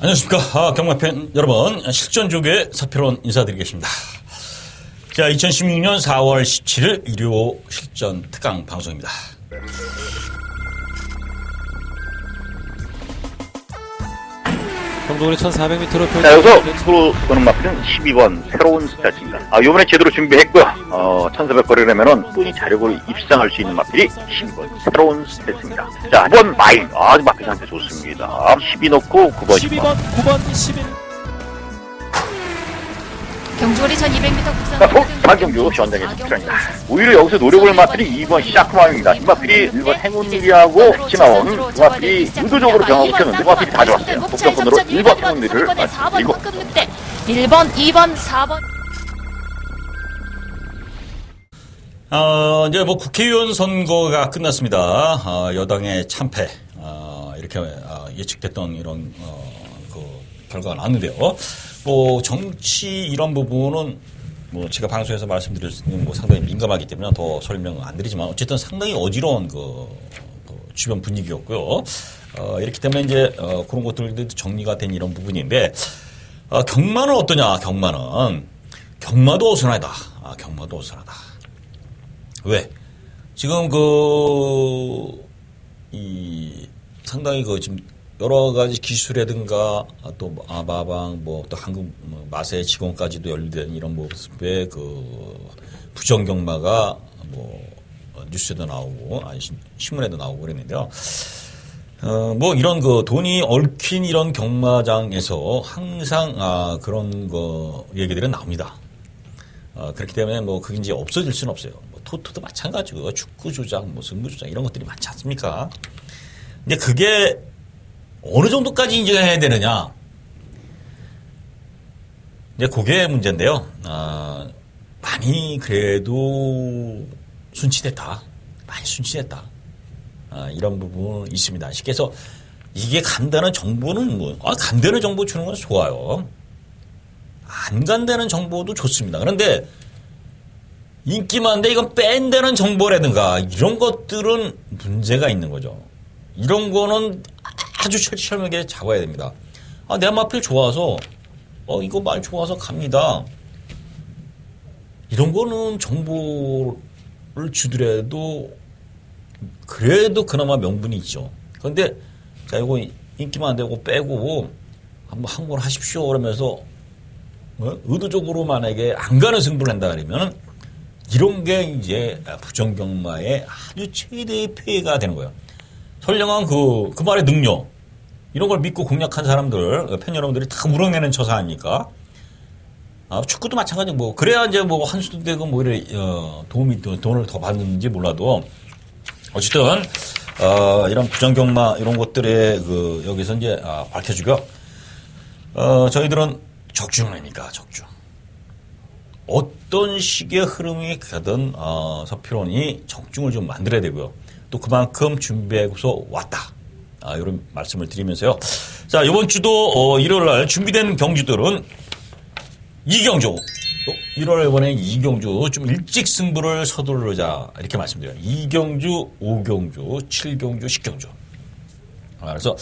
안녕하십니까. 경마팬 여러분. 실전조교의 서필원 인사드리겠습니다. 자, 2016년 4월 17일 일요 실전 특강 방송입니다. 경동리 1400m로 펼쳐. 자, 여기서 프로 보는 마필은 12번 새로운 스타트입니다. 요번에 제대로 준비했고요. 1400거리라면은 뿐이 자력으로 입상할 수 있는 마필이 12번 새로운 스타트입니다. 자, 9번 마인. 아주 마필 상태 좋습니다. 12 넣고 9번 12번, 9번, 11. 경주거리 1200m 자, 국산 박경주 시원장의 스타트입니다. 오히려 여기서 노려볼 마필이 2번 시샤크마입니다. 이 마필이 1번 행운리하고 지나온 그 마필이 의도적으로 경합시켰는데 그 마필이 다 좋았어요. 복정권으로 1번 행운리를 4번 이거 흑금 늑대 1번, 2번, 4번 이제 뭐 국회의원 선거가 끝났습니다. 여당의 참패, 이렇게 예측됐던 이런 그 결과가 나왔는데요. 뭐 정치 이런 부분은 뭐 제가 방송에서 말씀드릴 수 있는 뭐 상당히 민감하기 때문에 더 설명 안 드리지만 어쨌든 상당히 어지러운 그 주변 분위기였고요. 이렇기 때문에 이제 그런 것들도 정리가 된 이런 부분인데 경마는 어떠냐? 경마도 어수선하다. 경마도 어수선하다. 왜? 지금 상당히 지금 여러 가지 기술이라든가 또 마방 또 한국 마세 직원까지도 연루된 이런 모습의 부정경마가 뉴스에도 나오고 신문에도 나오고 그랬는데요. 뭐 이런 돈이 얽힌 이런 경마장에서 항상 그런 얘기들은 나옵니다. 그렇기 때문에 그게 이제 없어질 수는 없어요. 토토도 마찬가지고 축구 조작, 승부 조작 이런 것들이 많지 않습니까? 근데 그게 어느 정도까지 인정해야 되느냐? 이제 그게 문제인데요. 많이 그래도 순치됐다. 많이 순치됐다. 이런 부분은 있습니다. 쉽게 해서 이게 간다는 정보는 간다는 정보 주는 건 좋아요. 안 간다는 정보도 좋습니다. 그런데 인기 많은데 이건 뺀다는 정보라든가 이런 것들은 문제가 있는 거죠. 이런 거는 아주 철저하게 잡아야 됩니다. 내 마필 좋아서, 이거 말 좋아서 갑니다. 이런 거는 정보를 주더라도, 그래도 그나마 명분이 있죠. 그런데, 자, 이거 인기만 안 되고 빼고, 한번 항고를 하십시오. 그러면서, 의도적으로 만약에 안 가는 승부를 한다 그러면, 이런 게 이제 부정경마의 아주 최대의 폐해가 되는 거예요. 설령한 그 말의 능력, 이런 걸 믿고 공략한 사람들, 팬 여러분들이 다 우러내는 처사 아닙니까? 축구도 마찬가지고, 그래야 이제 한수도 되고, 이래, 돈을 더 받는지 몰라도, 어쨌든, 이런 부정경마, 이런 것들에, 여기서 이제, 밝혀주고, 저희들은 적중입니까, 적중. 어떤 식의 흐름이 가든, 서필원이 적중을 좀 만들어야 되고요. 또 그만큼 준비해서 왔다. 이런 말씀을 드리면서요. 자, 이번 주도 일요일 날 준비된 경주들은 이경주. 1월 이번에 이경주 좀 일찍 승부를 서두르자 이렇게 말씀드려요. 이경주, 5경주, 7경주, 10경주. 그래서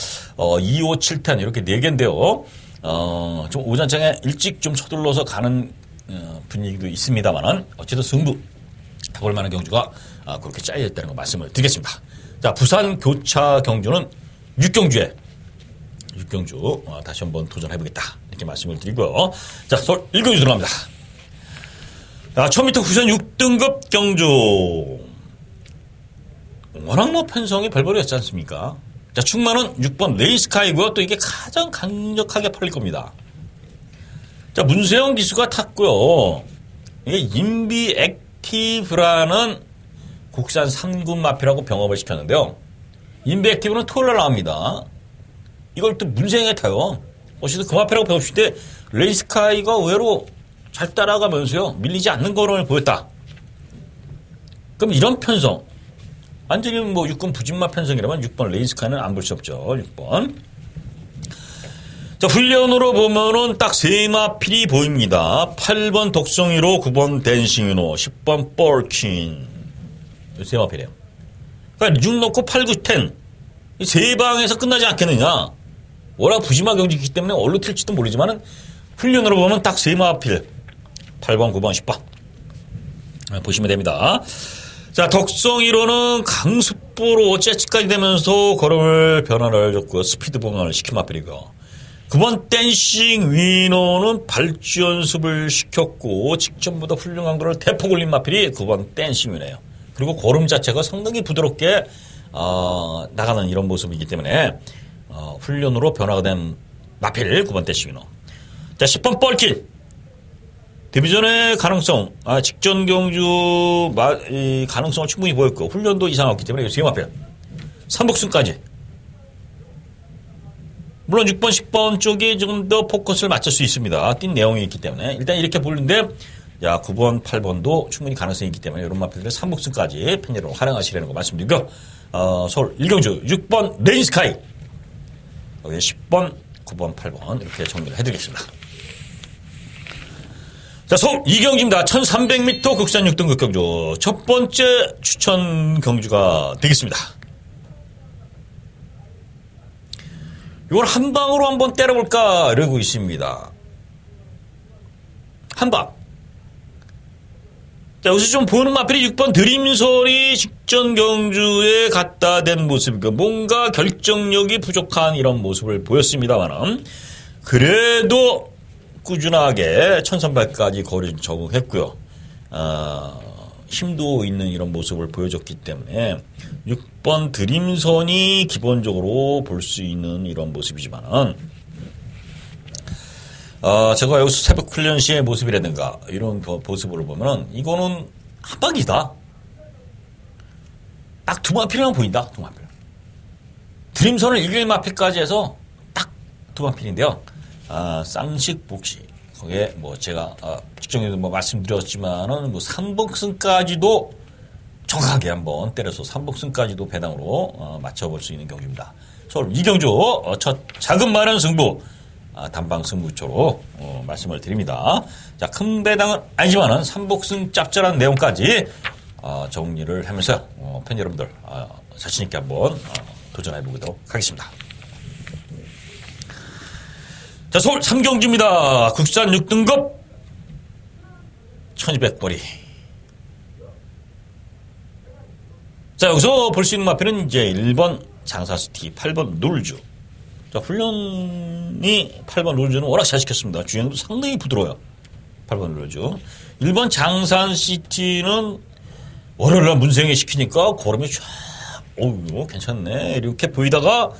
2, 5, 7탄 이렇게 4개인데요. 좀 오전장에 일찍 좀 서둘러서 가는 분위기도 있습니다만은 어쨌든 승부 타볼 만한 경주가 그렇게 짜여 있다는 거 말씀을 드리겠습니다. 자, 부산 교차 경주는 6경주 다시 한번 도전해보겠다 이렇게 말씀을 드리고요. 자, 서울 1경주 들어갑니다. 자, 1000m 후선 6등급 경주 워낙 편성이 별벌이었지 않습니까? 자, 충만은 6번 레이스카이고요. 또 이게 가장 강력하게 팔릴 겁니다. 자, 문세영 기수가 탔고요. 이게 인비 액티브라는 국산 3군 마필하고 병합을 시켰는데요. 인비 액티브는 토요일 날 나옵니다. 이걸 또 문세영에 타요. 어쨌든 그 마필하고 병합실 때 레이스카이가 의외로 잘 따라가면서요. 밀리지 않는 거를 보였다. 그럼 이런 편성. 완전히 6군 부진마 편성이라면 6번 레이스카이는 안 볼 수 없죠. 6번. 자, 훈련으로 보면은 딱 3마필이 보입니다. 8번 독성이로, 9번 댄싱이로, 10번 볼킨. 3마필이에요. 그러니까 6 넣고 8, 9, 10. 이 3방에서 끝나지 않겠느냐. 워낙 부심화 경기이기 때문에 얼로 튈지도 모르지만은 훈련으로 보면 딱 세 마필 8번, 9번, 10번 보시면 됩니다. 자, 덕성 1호는 강습보로 재치까지 되면서 걸음을 변화를 줬고 스피드 봉을 시킨 마필이고 9번 댄싱 위너는 발주 연습을 시켰고 직전보다 훈련 강도를 대폭 올린 마필이 9번 댄싱 위너예요. 그리고 걸음 자체가 상당히 부드럽게 나가는 이런 모습이기 때문에 훈련으로 변화가 된 마필 9번 댄싱 위너. 자, 10번 뻘길 데뷔전의 가능성, 직전 경주 가능성을 충분히 보였고 훈련도 이상했기 때문에 세 마필 3복승까지. 물론 6번, 10번 쪽에 좀 더 포커스를 맞출 수 있습니다. 뛴 내용이 있기 때문에. 일단 이렇게 보는데, 9번, 8번도 충분히 가능성이 있기 때문에 이런 마필들 3복승까지 팬 여러분 활용하시라는 거 말씀드리고요. 서울 일경주 6번 레인스카이. 여기 10번, 9번, 8번 이렇게 정리를 해드리겠습니다. 자, 서울 이경주입니다. 1300m 국산 6등급 경주. 첫 번째 추천 경주가 되겠습니다. 이걸 한 방으로 한번 때려볼까 이러고 있습니다. 한 방. 자, 여기서 좀 보는 마필이 6번 드림선이 직전 경주에 갖다 댄 모습이고 뭔가 결정력이 부족한 이런 모습을 보였습니다만은 그래도 꾸준하게 1300까지 거리 적응했고요. 힘도 있는 이런 모습을 보여줬기 때문에 6번 드림선이 기본적으로 볼 수 있는 이런 모습이지만은 제가 여기서 새벽 훈련 시의 모습이라든가 이런 모습을 보면은 이거는 한 방이다. 딱 두 마필만 보인다. 두 마필. 드림선을 1일 마필까지 해서 딱 두 마필인데요. 쌍식 복식. 거기에 제가 직전에도 말씀드렸지만은 3복승까지도 정확하게 한번 때려서 3복승까지도 배당으로 맞춰볼 수 있는 경주입니다. 서울 이경주 첫 작은 마련 승부 단방 승부처로 말씀을 드립니다. 자, 큰 배당은 아니지만은 3복승 짭짤한 내용까지 정리를 하면서 팬 여러분들 자신 있게 한번 도전해 보도록 하겠습니다. 자, 서울 삼경주입니다. 국산 6등급 1200거리. 자, 여기서 볼 수 있는 마필은 이제 1번 장사시티, 8번 놀주. 자, 훈련이 8번 놀주는 워낙 잘 시켰습니다. 주행도 상당히 부드러워요. 8번 놀주. 1번 장산시티는 월요일날 문생에 시키니까 걸음이 쫙, 괜찮네. 이렇게 보이다가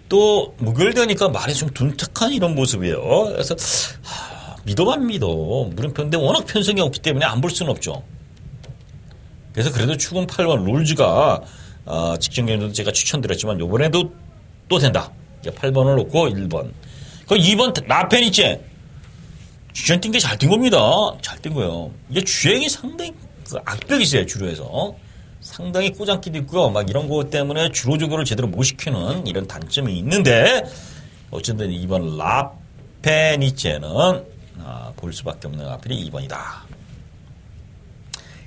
또 목요일 되니까 말이 좀 둔탁한 이런 모습이에요. 그래서 믿어만 믿어. 물음표인데 워낙 편성이 없기 때문에 안 볼 수는 없죠. 그래서 그래도 추금 8번 룰즈가 직전 경기도 제가 추천드렸지만 이번에도 또 된다. 8번을 놓고 1번. 그 2번 라펜 있지? 주행 뛴 게 잘 뛴 겁니다. 잘 뛴 거예요. 이게 주행이 상당히 악벽이 있어요. 주로에서. 상당히 꼬장기도 있고요. 막 이런 것 때문에 주로 조교를 제대로 못 시키는 이런 단점이 있는데 어쨌든 2번 라페니체는 볼 수밖에 없는 앞필이 2번이다.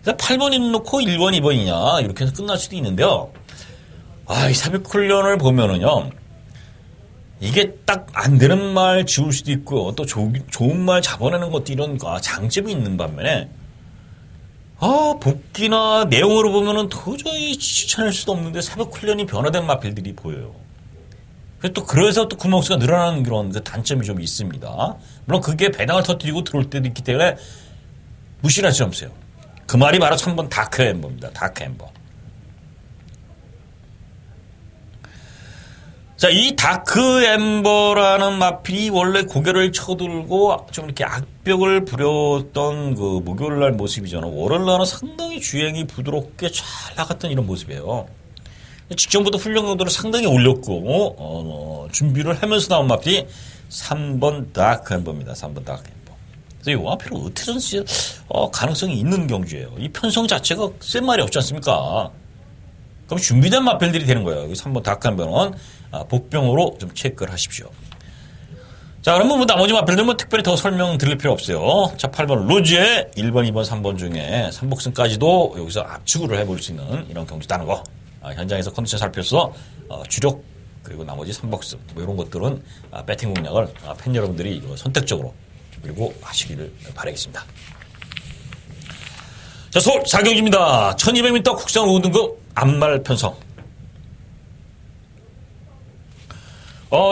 그러니까 8번이 놓고 1번, 2번이냐 이렇게 해서 끝날 수도 있는데요. 이 사백 훈련을 보면은요. 이게 딱 안 되는 말 지울 수도 있고 또 좋은 말 잡아내는 것도 이런 장점이 있는 반면에 복귀나 내용으로 보면은 도저히 추천할 수도 없는데 새벽 훈련이 변화된 마필들이 보여요. 그래서 또 구멍수가 늘어나는 그런 단점이 좀 있습니다. 물론 그게 배당을 터뜨리고 들어올 때도 있기 때문에 무시를 할 수 없어요. 그 말이 바로 3번 다크 엠버입니다. 다크 엠버. 자, 이 다크 엠버라는 마필이 원래 고개를 쳐들고 좀 이렇게 악벽을 부렸던 그 목요일날 모습이잖아. 월요일날은 상당히 주행이 부드럽게 잘 나갔던 이런 모습이에요. 직전부터 훈련 강도를 상당히 올렸고, 준비를 하면서 나온 마필이 3번 다크 엠버입니다. 3번 다크 엠버. 그래서 이 마필은 어떻게든지 가능성이 있는 경주예요. 이 편성 자체가 센 말이 없지 않습니까? 그럼 준비된 마필들이 되는 거예요. 여기 3번 다크 엠버는 복병으로 좀 체크를 하십시오. 자, 그러면 나머지 마필들은 특별히 더 설명 드릴 필요 없어요. 자, 8번 로즈의 1번, 2번, 3번 중에 3복승까지도 여기서 압축을 해볼 수 있는 이런 경주다는 거. 현장에서 컨디션 살펴서 주력 그리고 나머지 3박스 뭐 이런 것들은 배팅 공략을 팬 여러분들이 이거 선택적으로 그리고 하시기를 바라겠습니다. 자, 서울 4경기입니다. 1200m 국산 5등급 암말 편성.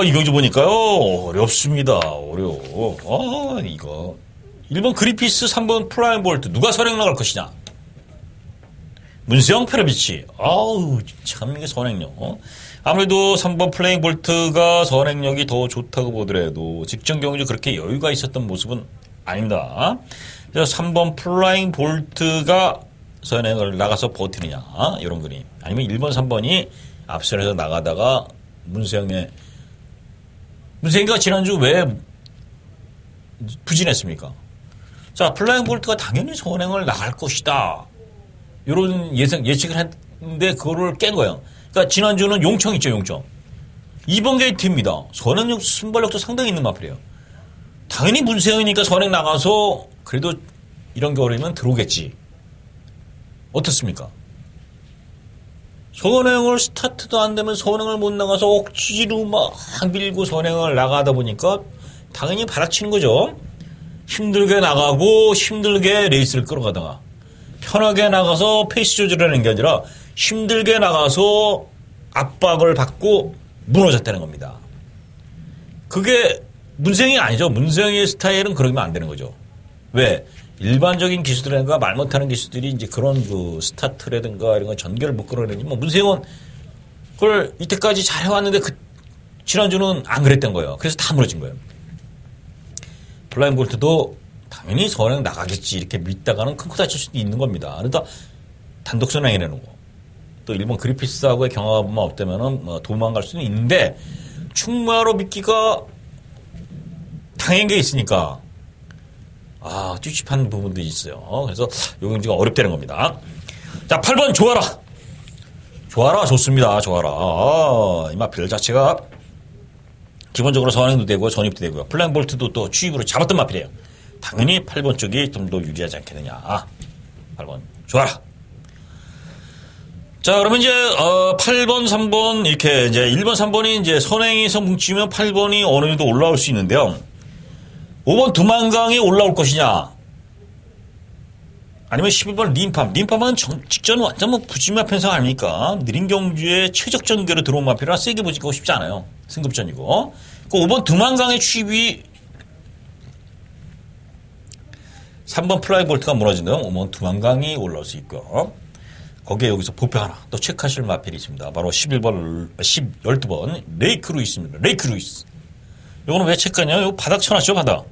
이 경기 보니까요, 어렵습니다. 어려워. 이거. 1번 그리피스, 3번 플라잉 볼트. 누가 선행 나갈 것이냐? 문세영 페르비치. 참, 이게 선행력. 아무래도 3번 플레잉 볼트가 선행력이 더 좋다고 보더라도 직전 경기 그렇게 여유가 있었던 모습은 아닙니다. 그래서 3번 플라잉 볼트가 선행을 나가서 버티느냐, 이런 그림. 아니면 1번, 3번이 앞선에서 나가다가 문세영이가 지난주 왜 부진했습니까? 자, 플라잉 볼트가 당연히 선행을 나갈 것이다. 이런 예측을 했는데 그거를 깬 거예요. 그러니까 지난주는 용청 있죠, 용청. 2번 게이트입니다. 선행력, 순발력도 상당히 있는 마필이에요. 당연히 문세영이니까 선행 나가서 그래도 이런 겨울이면 들어오겠지. 어떻습니까? 선행을 스타트도 안 되면 선행을 못 나가서 억지로 막 밀고 선행을 나가다 보니까 당연히 바닥치는 거죠. 힘들게 나가고 힘들게 레이스를 끌어가다가 편하게 나가서 페이스 조절하는 게 아니라 힘들게 나가서 압박을 받고 무너졌다는 겁니다. 그게 문세영이 아니죠. 문세영의 스타일은 그러면 안 되는 거죠. 왜? 일반적인 기수들과 말 못하는 기수들이 이제 그런 그 스타트라든가 이런 거 전개를 못 끌어내니 문세영은 그걸 이때까지 잘 해왔는데 지난주는 안 그랬던 거예요. 그래서 다 무너진 거예요. 플라잉 볼트도 당연히 선행 나가겠지 이렇게 믿다가는 큰 코 다칠 수도 있는 겁니다. 그러다 단독 선행해내는 거. 또 일본 그리피스하고의 경험만 없다면은 도망갈 수는 있는데 충무하로 믿기가 당한 게 있으니까 찝찝한 부분들이 있어요. 그래서 요 경기가 어렵다는 겁니다. 자, 8번 조아라. 조아라 좋습니다. 조아라. 이 마필 자체가 기본적으로 선행도 되고 전입도 되고요. 플라잉 볼트도 또 추입으로 잡았던 마필이에요. 당연히 8번 쪽이 좀 더 유리하지 않겠느냐. 8번 조아라. 자, 그러면 이제 8번, 3번 이렇게 이제 1번, 3번이 이제 선행에서 뭉치면 8번이 어느 정도 올라올 수 있는데요. 5번 두만강이 올라올 것이냐? 아니면 11번 림팜. 림팜은 직전은 완전 부지마 편성 아닙니까? 느린 경주에 최적 전개로 들어온 마필이라 세게 보지고 싶지 않아요. 승급전이고. 그 5번 두만강의 취입이 3번 플라이 볼트가 무너진 등 5번 두만강이 올라올 수 있고요. 거기에 여기서 보표 하나 또 체크하실 마필이 있습니다. 바로 12번 레이크 루이스입니다. 레이크 루이스. 이거는 왜 체크하냐면 이거 바닥 쳐놨죠, 바닥.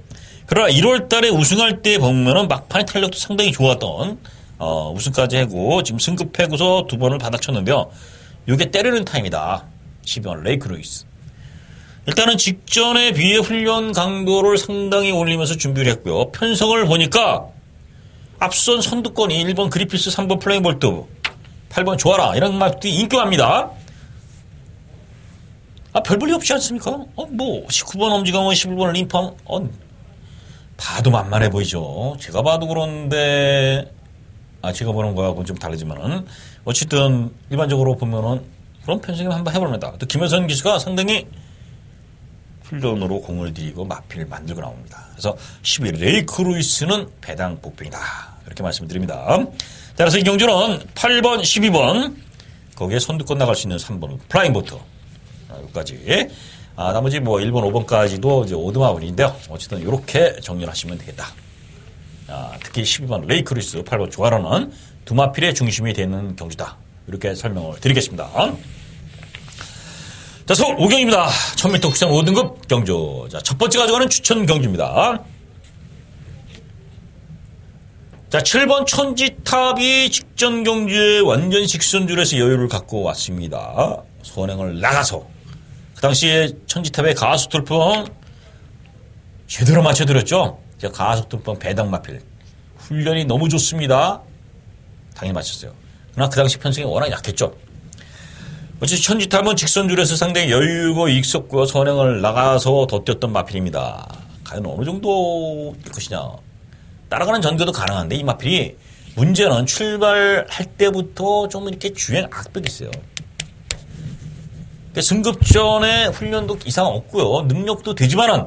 그러나 1월 달에 우승할 때 보면은 막판의 탄력도 상당히 좋았던, 우승까지 하고 지금 승급하고서 2번을 바닥 쳤는데요. 이게 때리는 타임이다. 12번 레이크 루이스. 일단은 직전에 비해 훈련 강도를 상당히 올리면서 준비를 했고요. 편성을 보니까 앞선 선두권이 1번 그리피스, 3번 플레잉 볼트, 8번 조아라 이런 맛들이 인기합니다. 별 볼일 없지 않습니까? 19번 엄지강원, 11번 림팜, 봐도 만만해 보이죠. 제가 봐도 그런데, 제가 보는 거하고는 좀 다르지만은, 어쨌든, 일반적으로 보면은, 그런 편성을 한번 해봅니다. 또, 김효선 기수가 상당히 훈련으로 공을 들이고 마필을 만들고 나옵니다. 그래서, 12 레이크 루이스는 배당 복병이다. 이렇게 말씀드립니다. 따라서 이 경주는 8번, 12번, 거기에 선두권 나갈 수 있는 3번, 플라잉 보트. 여기까지. 나머지 1번, 5번까지도 이제 오드마블인데요. 어쨌든 이렇게 정리를 하시면 되겠다. 특히 12번 레이크루이스, 8번 조아라는 두 마필의 중심이 되는 경주다. 이렇게 설명을 드리겠습니다. 자, 서울 5경입니다. 1000m 국산 5등급 경주. 자, 첫 번째 가져가는 추천 경주입니다. 자, 7번 천지탑이 직전 경주에 완전 직선줄에서 여유를 갖고 왔습니다. 선행을 나가서. 그 당시에 천지탑의 가속돌풍 제대로 맞춰드렸죠. 제가 가속돌풍 배당 마필. 훈련이 너무 좋습니다. 당연히 맞췄어요. 그러나 그 당시 편성이 워낙 약했죠. 어쨌든 천지탑은 직선줄에서 상당히 여유가 있었고요. 선행을 나가서 더 뛰었던 마필입니다. 과연 어느 정도 될 것이냐. 따라가는 전개도 가능한데 이 마필이 문제는 출발할 때부터 좀 이렇게 주행 악벽이 있어요. 승급전에 훈련도 이상 없고요. 능력도 되지만은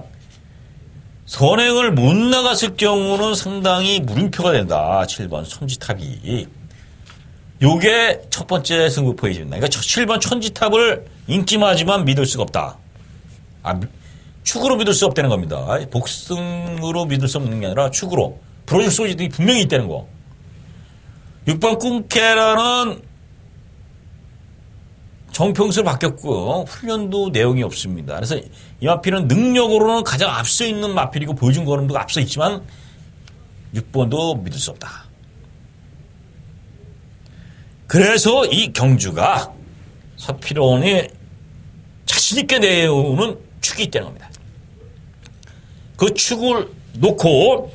선행을 못 나갔을 경우는 상당히 물음표가 된다. 7번 천지탑이. 요게 첫 번째 승부 포인트입니다. 그러니까 7번 천지탑을 인기마지만 믿을 수가 없다. 축으로 믿을 수 없다는 겁니다. 복승으로 믿을 수 없는 게 아니라 축으로. 불어줄 소지들이 분명히 있다는 거. 6번 꿈캐라는 정평수로 바뀌었고요. 훈련도 내용이 없습니다. 그래서 이 마필은 능력으로는 가장 앞서 있는 마필이고 보여준 거는 앞서 있지만 6번도 믿을 수 없다. 그래서 이 경주가 서필원이 자신있게 내오는 축이 있다는 겁니다. 그 축을 놓고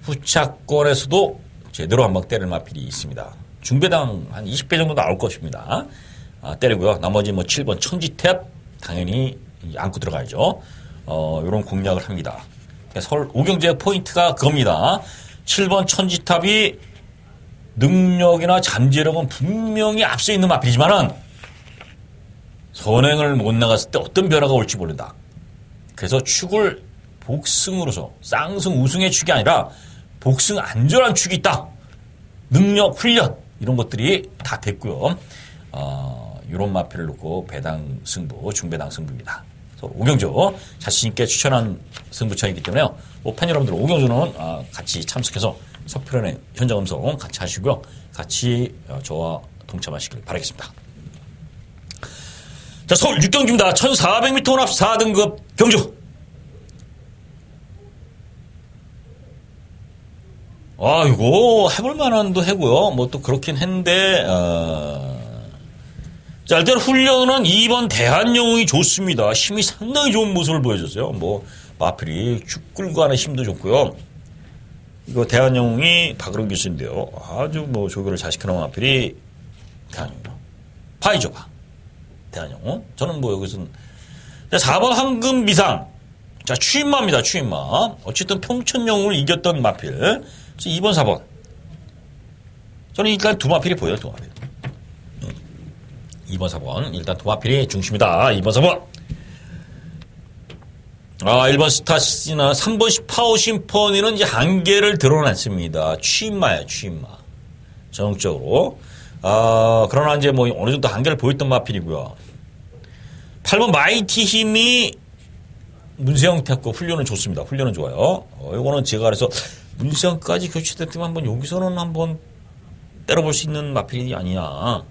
후차권에서도 제대로 한 방 때릴 마필이 있습니다. 중배당 한 20배 정도 나올 것입니다. 때리고요. 나머지 7번 천지탭 당연히 안고 들어가야죠. 이런 공략을 합니다. 서울 오경주의 포인트가 그겁니다. 7번 천지탑이 능력이나 잠재력은 분명히 앞서 있는 마필이지만은 선행을 못 나갔을 때 어떤 변화가 올지 모른다. 그래서 축을 복승으로서 쌍승 우승의 축이 아니라 복승 안전한 축이 있다. 능력, 훈련 이런 것들이 다 됐고요. 이런 마필을 놓고 배당 승부, 중배당 승부입니다. 오경주 자신있게 추천한 승부처이기 때문에 팬 여러분들 오경주는 같이 참석해서 서필원의 현장 음성 같이 하시고요. 같이 저와 동참하시길 바라겠습니다. 자, 서울 6경주입니다. 1400m 혼합 4등급 경주. 이거 해볼 만한도 해고요. 또 그렇긴 했는데, 자, 일단 훈련은 2번 대한영웅이 좋습니다. 힘이 상당히 좋은 모습을 보여줬어요. 마필이 축 끌고 가는 힘도 좋고요. 이거 대한영웅이 박으름 교수인데요. 아주 조교를 자식하는 마필이 대한영웅. 파이죠, 파. 대한영웅. 저는 여기서는. 자, 4번 황금 미상. 자, 추인마입니다, 추인마. 어쨌든 평천영웅을 이겼던 마필. 2번, 4번. 저는 일단 두 마필이 보여요, 두 마필. 2번, 4번. 일단 두 마필이 중심이다. 2번, 4번. 1번 스타시나 3번 파워 심포니는 이제 한계를 드러냈습니다. 추인마예요, 추인마. 전형적으로. 그러나 이제 어느 정도 한계를 보였던 마필이고요. 8번 마이티 힘이 문세영 탔고 훈련은 좋습니다. 훈련은 좋아요. 이거는 제가 그래서 문세영까지 교체됐지만 여기서는 한번 때려볼 수 있는 마필이 아니냐.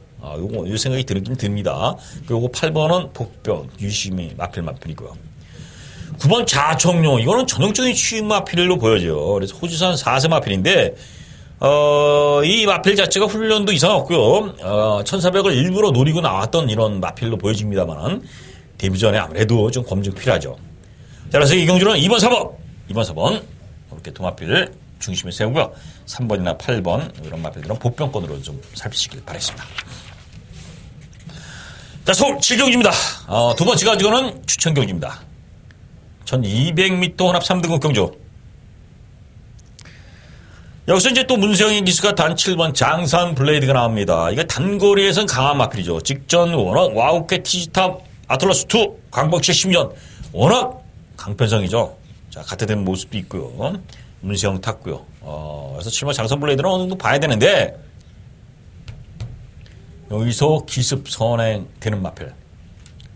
이 생각이 들긴 듭니다. 그리고 8번은 복병, 유심히 마필이고요. 9번 자청룡. 이거는 전형적인 추인 마필로 보여져요. 그래서 호주산 4세 마필인데, 이 마필 자체가 훈련도 이상 없고요. 1400을 일부러 노리고 나왔던 이런 마필로 보여집니다만, 데뷔 전에 아무래도 좀 검증 필요하죠. 자, 그래서 이 경주는 2번, 4번. 2번, 4번. 이렇게 두 마필을 중심에 세우고요. 3번이나 8번, 이런 마필들은 복병권으로 좀 살피시길 바라겠습니다. 자, 서울 7경주입니다. 두 번째 가지고는 추천 경주입니다. 1200m 혼합 3등급 경주. 여기서 이제 또 문세영의 기수가 단 7번 장산 블레이드가 나옵니다. 이게 단거리에선 강한 마필이죠. 직전 워낙 와우케 티지탑 아틀라스2 광복 70년 워낙 강편성이죠. 자, 같이 된 모습도 있고요. 문세영 탔고요. 그래서 7번 장산 블레이드는 어느 정도 봐야 되는데 여기서 기습 선행되는 마필.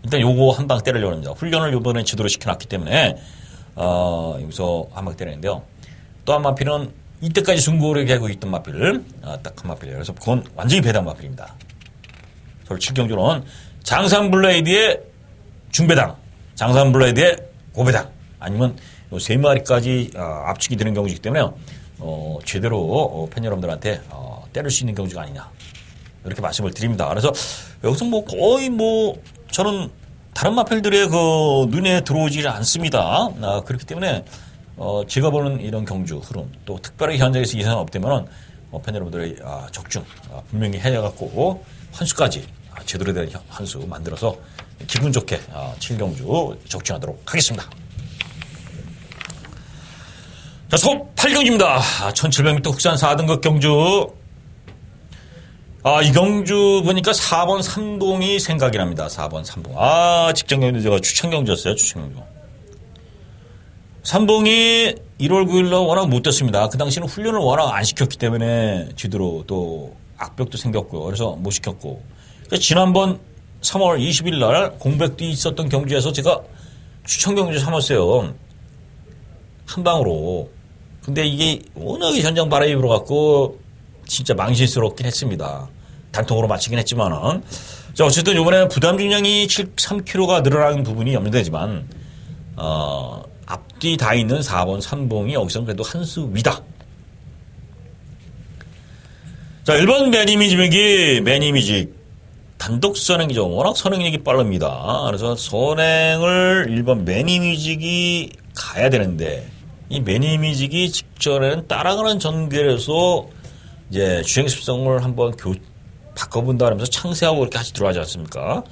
일단 요거 한 방 때리려고 합니다. 훈련을 요번에 제대로 시켜놨기 때문에 여기서 한 방 때리는데요. 또 한 마필은 이때까지 승부를 하고 있던 마필, 딱 한 마필이에요. 그래서 그건 완전히 배당 마필입니다. 서울 7경주는 장산 블레이드의 중배당, 장산 블레이드의 고배당, 아니면 요 세 마리까지 압축이 되는 경우이기 때문에 제대로 팬 여러분들한테 때릴 수 있는 경주가 아니냐 이렇게 말씀을 드립니다. 그래서 여기서 거의 저는 다른 마필들의 눈에 들어오지 않습니다. 그렇기 때문에 제가 보는 이런 경주 흐름 또 특별하게 현장에서 이상 없다면 팬 여러분들의 적중 분명히 해야갖고 환수까지 제대로 된 환수 만들어서 기분 좋게 7경주 적중하도록 하겠습니다. 자, 서울 8경주입니다. 1700m 흑산 4등급 경주. 이경주 보니까 4번 삼봉이 생각이 납니다. 4번 삼봉. 직전 경주 제가 추천 경주였어요. 추천 경주. 삼봉이 1월 9일날 워낙 못 뛰었습니다. 그 당시는 훈련을 워낙 안 시켰기 때문에 뒤로 또 악벽도 생겼고요. 그래서 못 시켰고. 그래서 지난번 3월 20일 날 공백도 있었던 경주에서 제가 추천 경주 삼았어요. 한 방으로. 근데 이게 워낙에 현장 바람이 불어갖고 진짜 망신스럽긴 했습니다. 단통으로 마치긴 했지만은. 자, 어쨌든 이번에 부담 중량이 3kg가 늘어나는 부분이 염려되지만, 앞뒤 다 있는 4번 삼봉이 여기서는 그래도 한 수 위다. 자, 1번 매니미직. 단독 선행이죠. 워낙 선행력이 빠릅니다. 그래서 선행을 1번 매니뮤직이 가야 되는데, 이 매니뮤직이 직전에는 따라가는 전개에서 이제 주행 습성을 한번 바꿔본다 하면서 창세하고 이렇게 같이 들어가지 않습니까?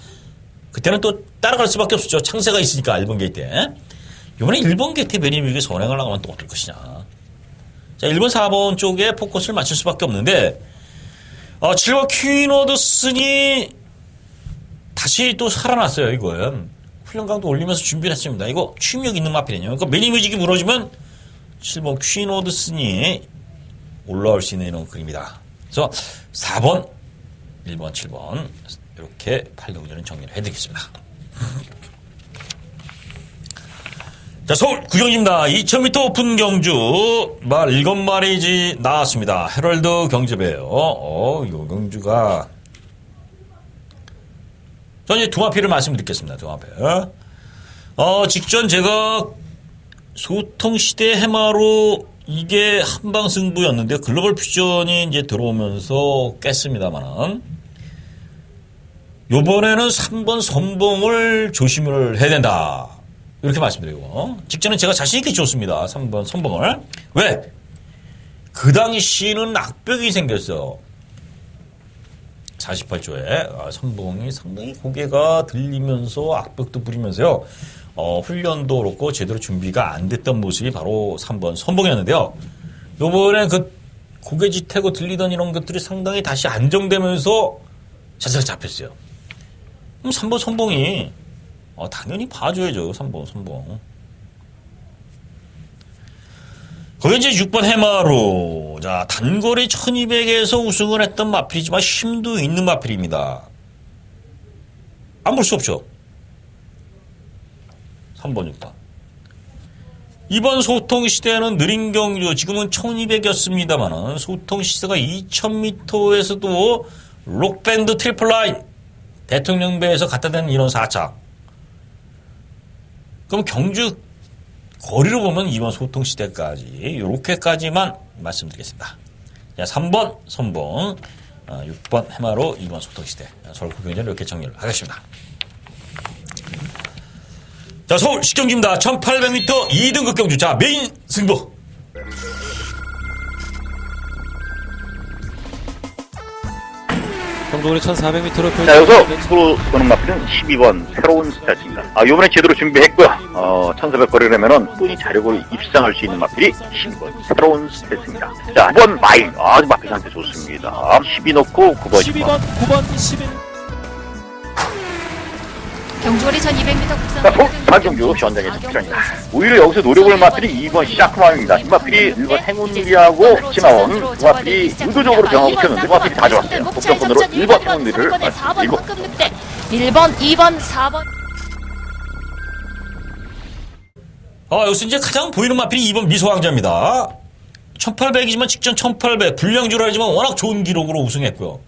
그때는 또 따라갈 수밖에 없었죠. 창세가 있으니까 1번 게이트에. 이번에 1번 게이트에 매니뮤직이 선행을 하면 또 어떨 것이냐. 자, 1번, 4번 쪽에 포커스를 맞출 수밖에 없는데, 7번 퀸워드슨이 다시 또 살아났어요, 이거는. 훈련 강도 올리면서 준비를 했습니다. 이거 취임력 있는 마필이에요. 그러니까 매니뮤직이 무너지면 7번 퀸워드슨이 올라올 수 있는 이런 그림이다. 그래서 4번, 1번, 7번 이렇게 8경주는 정리를 해드리겠습니다. 자, 서울 구경입니다. 2000m 오픈 경주 말 7마리지 나왔습니다. 헤럴드 경주배요. 이 경주가 저는 이제 두 마피를 말씀드리겠습니다. 두 마피. 직전 제가 소통시대 해마로 이게 한방 승부였는데 글로벌 퓨전이 이제 들어오면서 깼습니다만은 요번에는 3번 선봉을 조심을 해야 된다. 이렇게 말씀드리고 직전에 제가 자신있게 줬습니다. 3번 선봉을. 왜? 그 당시는 악벽이 생겼어요. 48조에 선봉이 상당히 고개가 들리면서 악벽도 부리면서요. 훈련도 그렇고 제대로 준비가 안 됐던 모습이 바로 3번 선봉이었는데요. 요번에 그 고개짓하고 들리던 이런 것들이 상당히 다시 안정되면서 자세가 잡혔어요. 그럼 3번 선봉이 당연히 봐줘야죠. 3번 선봉. 거기 이제 6번 해마로. 자, 단거리 1200에서 우승을 했던 마필이지만 힘도 있는 마필입니다. 안 볼 수 없죠. 3번, 6번. 이번 소통시대는 느린 경주, 지금은 1200이었습니다만은 소통시대가 2000m에서도 록밴드 트리플라인 대통령배에서 갖다 대는 이런 4차. 그럼 경주 거리로 보면 이번 소통시대까지 이렇게까지만 말씀드리겠습니다. 자, 3번 선봉, 6번 해마로 2번 소통시대. 서울 구경전 이렇게 정리를 하겠습니다. 자, 서울 식경주입니다. 1800m 2등급 경주. 자, 메인 승부. 경동거리 1400m로 펼쳐진 자, 여기서 프로 보는 마필은 12번 새로운 스타트입니다. 요번에 제대로 준비했고요. 1400거리라면은 꾸준히 자력으로 입상할 수 있는 마필이 12번 새로운 스타트입니다. 자, 9번 마인. 아주 마필 상태 좋습니다. 12 넣고 9번 12번, 9번, 11. 경주거리 1200m 자, 서울 사경주 현장에서 출연입니다. 오히려 여기서 노려볼 마필이 2번 샤크마입니다. 이 마필이 1번 행운리하고 지나온 이 마필이 의도적으로 병합시켰는데 이 마필이 다 좋았어요. 독점권으로 1번 행운리를 말씀드리고 1번, 2번, 4번. 여기서 이제 가장 보이는 마필이 2번 미소왕자입니다. 1800이지만 직전 1800 불량주라지만 워낙 좋은 기록으로 우승했고요.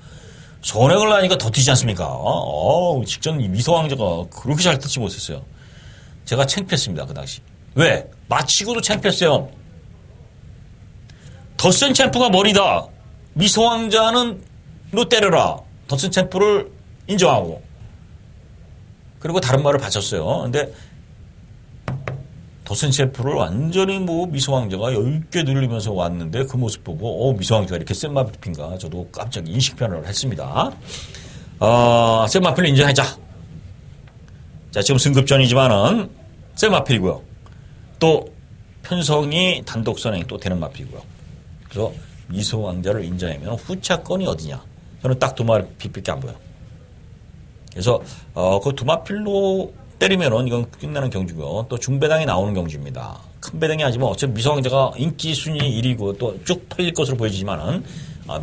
선행을 하니까 더 뛰지 않습니까? 직전 미소왕자가 그렇게 잘 뛰지 못했어요. 제가 창피했습니다. 그 당시. 왜? 마치고도 창피했어요. 더 센 챔프가 머리다. 미소왕자는 너 때려라. 더 센 챔프를 인정하고. 그리고 다른 말을 바쳤어요. 근데 더 센 챔프를 완전히 미소왕자가 10개 늘리면서 왔는데 그 모습 보고 미소왕자가 이렇게 센 마필인가 저도 깜짝 인식 변화를 했습니다. 센 마필을 인정하자. 자, 지금 승급전이지만은 센 마필이고요. 또 편성이 단독 선행이 또 되는 마필이고요. 그래서 미소왕자를 인정하면 후차권이 어디냐? 저는 딱 두 마필밖에 안 보여요. 그래서 그 두 마필로 때리면은 이건 끝나는 경주고요. 또 중배당이 나오는 경주입니다. 큰 배당이 아니지만 어차피 미성왕자가 인기 순위 1위고 또 쭉 팔릴 것으로 보여지지만은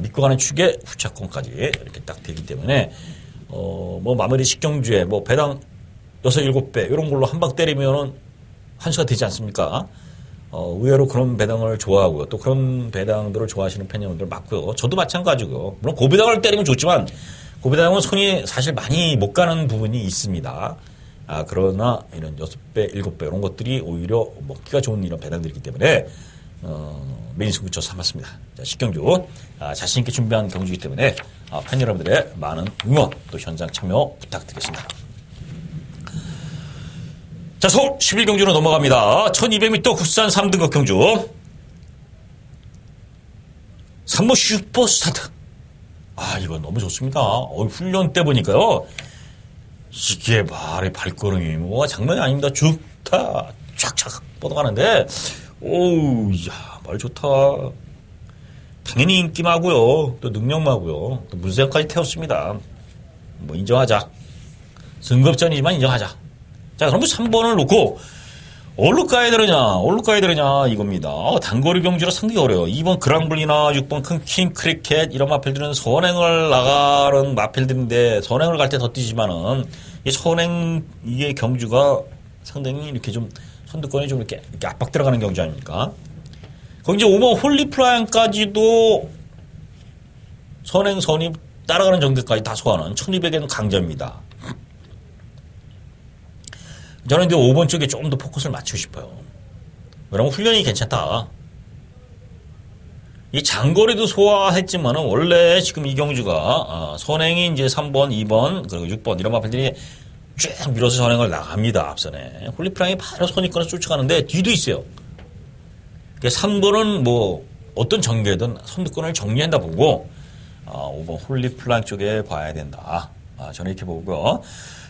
믿고 가는 축에 후차권까지 이렇게 딱 되기 때문에 뭐 마무리 식경주에 뭐 배당 6, 7배 이런 걸로 한 방 때리면은 환수가 되지 않습니까? 의외로 그런 배당을 좋아하고요. 또 그런 배당들을 좋아하시는 팬 여러분들 많고요. 저도 마찬가지고요. 물론 고배당을 때리면 좋지만 고배당은 손이 사실 많이 못 가는 부분이 있습니다. 그러나 이런 6배, 7배 이런 것들이 오히려 먹기가 좋은 이런 배당들이기 때문에 메인 승부처 삼았습니다. 자, 식경주 자신 있게 준비한 경주이기 때문에 팬 여러분들의 많은 응원 또 현장 참여 부탁드리겠습니다. 자, 서울 11경주로 넘어갑니다. 1200m 국산 3등급 경주 3번 슈퍼 스타트. 이거 너무 좋습니다. 훈련 때 보니까요. 이게 말의 발걸음이 뭐 장난이 아닙니다. 좋다. 촥촥 뻗어가는데 오우, 야, 말 좋다. 당연히 인기마고요. 또 능력마고요. 또 문세영까지 태웠습니다. 뭐 인정하자. 승급전이지만 인정하자. 자, 그럼 3번을 놓고 어디로 가야 되느냐 이겁니다. 단거리 경주라 상당히 어려워요. 2번 그랑블리나 6번 큰 킹 크리켓 이런 마필들은 선행을 나가는 마필들인데 선행을 갈 때 더 뛰지만은 이 선행 이게 경주가 상당히 이렇게 좀 선두권이 좀 이렇게 압박 들어가는 경주 아닙니까? 거기 이제 5번 홀리플라잉까지도 선행 선임 따라가는 정도까지 다 소화하는 1200에는 강자입니다. 저는 이제 5번 쪽에 조금 더 포커스를 맞추고 싶어요. 왜냐면 훈련이 괜찮다. 이 장거리도 소화했지만은 원래 지금 이 경주가 선행이 이제 3번, 2번, 그리고 6번 이런 마필들이 쭉 밀어서 선행을 나갑니다. 앞선에. 홀리플라잉이 바로 선입권을 쫓아가는데 뒤도 있어요. 3번은 뭐 어떤 전개든 선두권을 정리한다 보고 5번 홀리플라잉 쪽에 봐야 된다. 저는 이렇게 보고요.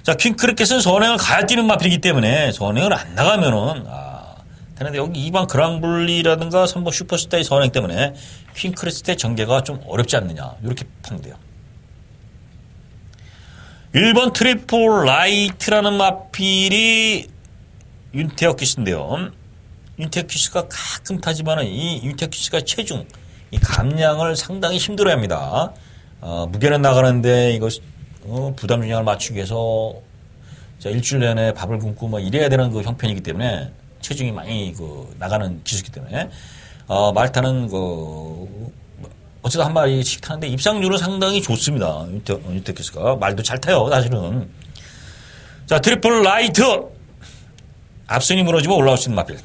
자, 킹크리켓은 선행을 가야 뛰는 마필이기 때문에 선행을 안 나가면은 되는데 여기 2번 그랑블리라든가 3번 슈퍼스타의 선행 때문에 킹크리켓의 전개가 좀 어렵지 않느냐 이렇게 판돼요. 1번 트리플 라이트라는 마필이 윤태혁 기수인데요. 윤태혁 기수가 가끔 타지만은 이 윤태혁 기수가 체중, 이 감량을 상당히 힘들어합니다. 무게는 나가는데 이거 부담 중량을 맞추기 위해서 일주일 내내 밥을 굶고 뭐 이래야 되는 그 형편이기 때문에 체중이 많이 나가는 기수이기 때문에 말타는 어쩌다 한 마리씩 타는데 입상률은 상당히 좋습니다. 윤태혁 기수가 말도 잘 타요 사실은. 자, 트리플 라이트 앞선이 무너지면 올라올 수 있는 마필.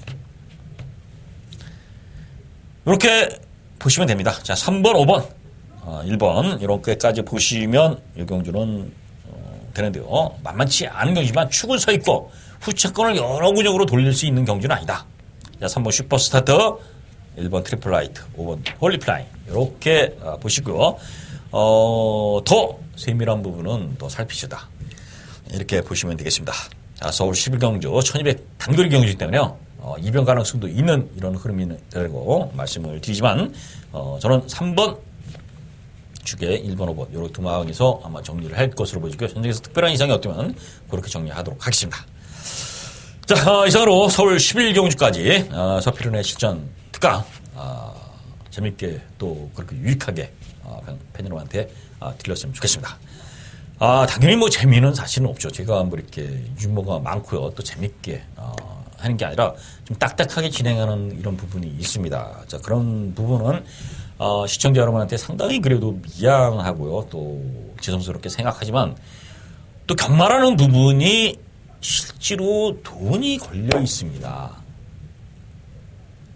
이렇게 보시면 됩니다. 자, 3번, 5번, 1번 이렇게까지 보시면 이 경주는 되는데요. 만만치 않은 경주지만 축은 서 있고 후차권을 여러 근육으로 돌릴 수 있는 경주는 아니다. 자, 3번 슈퍼스타트, 1번 트리플 라이트, 5번 홀리플라잉 이렇게 보시고요. 더 세밀한 부분은 더 살피시다. 이렇게 보시면 되겠습니다. 자, 서울 11경주 1200 단거리 경주이기 때문에요. 이변 가능성도 있는 이런 흐름이 되고 말씀을 드리지만 저는 3번 축에 1번, 5번 이렇게 두 마항에서 아마 정리를 할 것으로 보이고요. 현장에서 특별한 이상이 없다면 그렇게 정리하도록 하겠습니다. 자, 이상으로 서울 11경주까지 서필은의 실전 특강 재밌게 또 그렇게 유익하게 팬 여러분한테 들렸으면 좋겠습니다. 당연히 뭐 재미는 사실은 없죠. 제가 뭐 이렇게 유머가 많고요. 또 재밌게 하는 게 아니라 좀 딱딱하게 진행하는 이런 부분이 있습니다. 자, 그런 부분은 시청자 여러분한테 상당히 그래도 미안하고요. 또 죄송스럽게 생각하지만 또 경마라는 부분이 실제로 돈이 걸려 있습니다.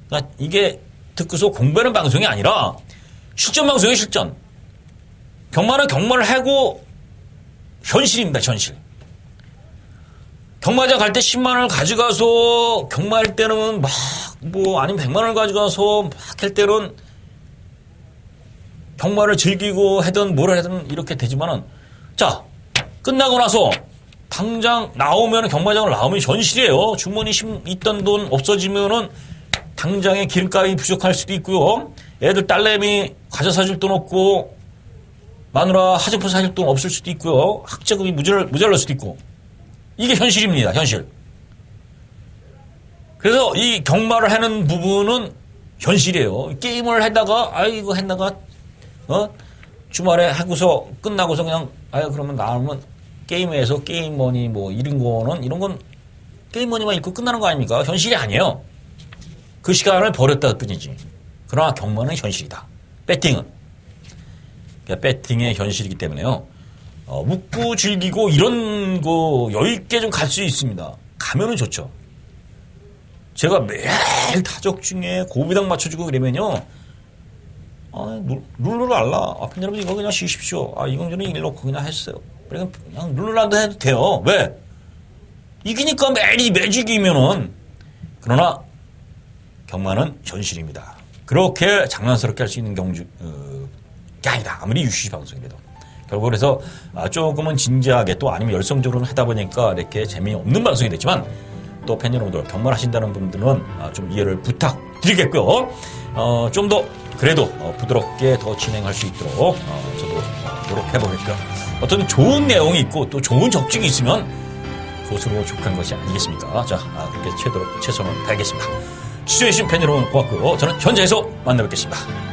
그러니까 이게 듣고서 공부하는 방송이 아니라 실전 방송의 실전. 경마는 경마를 하고 현실입니다. 현실. 경마장 갈 때 10만 원을 가져가서 경마할 때는 아니면 100만 원을 가져가서 할 때는 경마를 즐기고 하든 뭘 하든 이렇게 되지만은 자, 끝나고 나서 당장 나오면 경마장을 나오면 현실이에요. 주머니 있던 돈 없어지면은 당장에 기름값이 부족할 수도 있고요. 애들 딸내미 과자 사줄 돈 없고 마누라 하정포 사실동 없을 수도 있고요. 학자금이 모자랄 수도 있고. 이게 현실입니다. 현실. 그래서 이 경마를 하는 부분은 현실이에요. 게임을 하다가 이거 했다가 주말에 하고서 끝나고서 그냥 그러면 나오면 게임에서 게임머니 뭐 이런 건 게임머니만 읽고 끝나는 거 아닙니까? 현실이 아니에요. 그 시간을 버렸다 뿐이지. 그러나 경마는 현실이다. 배팅은. 그러니까 배팅의 현실이기 때문에요. 묵고 즐기고 이런 거 여유 있게 좀 갈 수 있습니다. 가면은 좋죠. 제가 매일 타적 중에 고비당 맞춰주고 그러면요. 룰루를 알라. 팬 여러분 이거 그냥 쉬십시오. 이건 저는 일놓고 그냥 했어요. 그냥 룰루라도 해도 돼요. 왜? 이기니까 매일이 매직이면은. 그러나 경마는 현실입니다. 그렇게 장난스럽게 할 수 있는 게 아니다. 아무리 유시 방송이라도. 결국 그래서 조금은 진지하게 또 아니면 열성적으로 하다 보니까 이렇게 재미없는 방송이 됐지만 또 팬 여러분들 경마를 하신다는 분들은 좀 이해를 부탁드리겠고요. 좀 더 그래도 부드럽게 더 진행할 수 있도록 저도 노력해보겠고요. 어떤 좋은 내용이 있고 또 좋은 적증이 있으면 그것으로 족한 것이 아니겠습니까? 자, 그렇게 최선을 다하겠습니다. 시청해주신 팬 여러분 고맙고요. 저는 현장에서 만나뵙겠습니다.